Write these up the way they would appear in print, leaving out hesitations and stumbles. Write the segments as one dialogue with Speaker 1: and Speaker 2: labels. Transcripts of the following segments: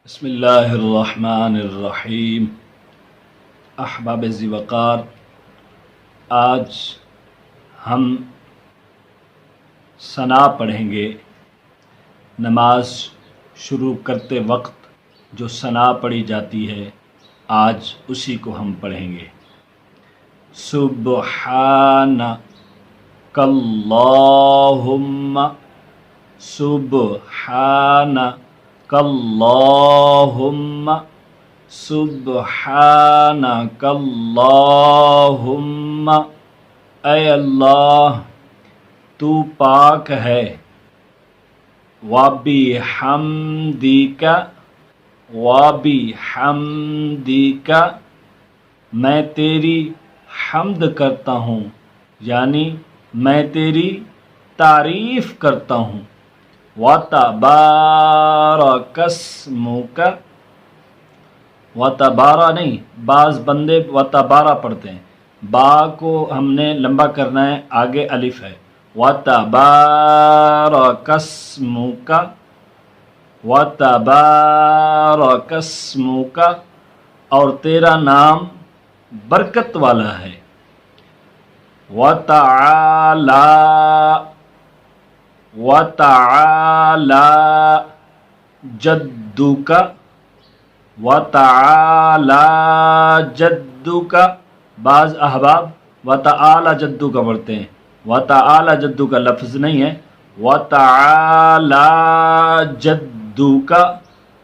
Speaker 1: بسم اللہ الرحمن الرحیم۔ احباب ذی وقار، آج ہم ثنا پڑھیں گے۔ نماز شروع کرتے وقت جو ثنا پڑھی جاتی ہے آج اسی کو ہم پڑھیں گے۔ سبحانک اللہم، سبحانک اللہم، سبحانک اللہم، اے اللہ تو پاک ہے، وبحمدک، وبحمدک، میں تیری حمد کرتا ہوں، یعنی میں تیری تعریف کرتا ہوں۔ وتبارک اسمک، وتبارا نہیں، بعض بندے وتبارا پڑھتے ہیں، با کو ہم نے لمبا کرنا ہے، آگے الف ہے۔ وتبارک اسمک، وتبارک اسمک، اور تیرا نام برکت والا ہے۔ وتعالی، وتعالی جدک، وتعالی جدک، بعض احباب وتعالی جدک پڑھتے ہیں، وتعالی جدک لفظ نہیں ہے، وتعالی جدک،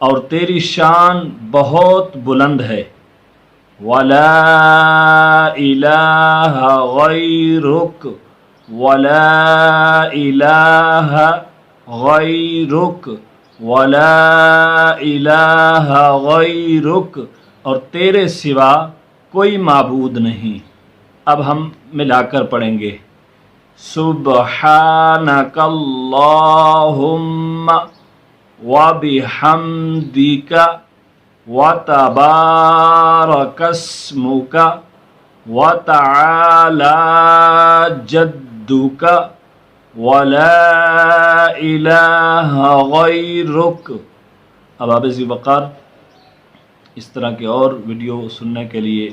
Speaker 1: اور تیری شان بہت بلند ہے۔ ولا الہ غیرک، ولا الہ غیرک، ولا الہ غیرک، اور تیرے سوا کوئی معبود نہیں۔ اب ہم ملا کر پڑھیں گے۔ سبحانک اللہم وبحمدک، وتبارک اسمک، وتعالی جدک، ولا الہ غیرک۔ اب آپ ذی وقار، اس طرح کے اور ویڈیو سننے کے لیے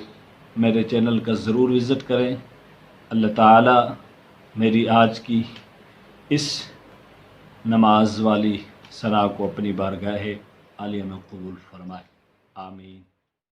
Speaker 1: میرے چینل کا ضرور وزٹ کریں۔ اللہ تعالی میری آج کی اس نماز والی ثنا کو اپنی بارگاہ عالیہ میں قبول فرمائے، آمین۔